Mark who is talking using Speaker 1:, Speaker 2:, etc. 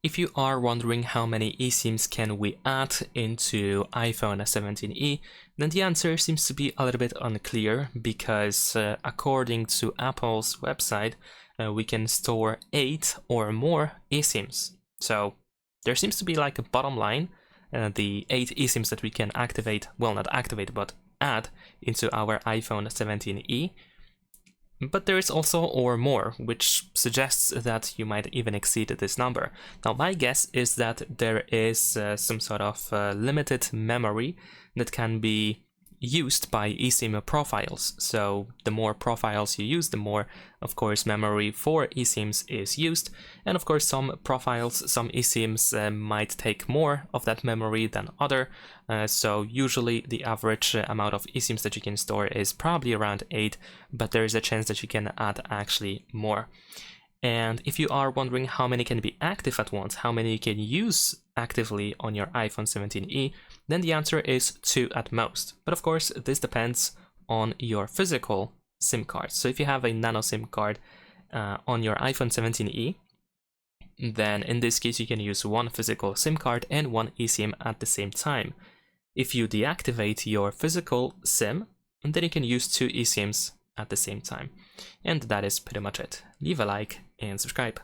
Speaker 1: If you are wondering how many eSIMs can we add into iPhone 17e, then the answer seems to be a little bit unclear because according to Apple's website, we can store 8 or more eSIMs. So there seems to be like a bottom line, the 8 eSIMs that we can activate, well, not activate, but add into our iPhone 17e. But there is also or more, which suggests that you might even exceed this number. Now, my guess is that there is some sort of limited memory that can be used by eSIM profiles. So the more profiles you use, the more, of course, memory for eSIMs is used. And of course, some profiles, some eSIMs might take more of that memory than other. So usually the average amount of eSIMs that you can store is probably around 8, but there is a chance that you can add actually more. And if you are wondering how many can be active at once, how many you can use actively on your iPhone 17e, then the answer is 2 at most. But of course, this depends on your physical SIM card. So if you have a nano SIM card on your iPhone 17e, then in this case you can use one physical SIM card and one eSIM at the same time. If you deactivate your physical SIM, then you can use 2 eSIMs at the same time. And that is pretty much it. Leave a like and subscribe.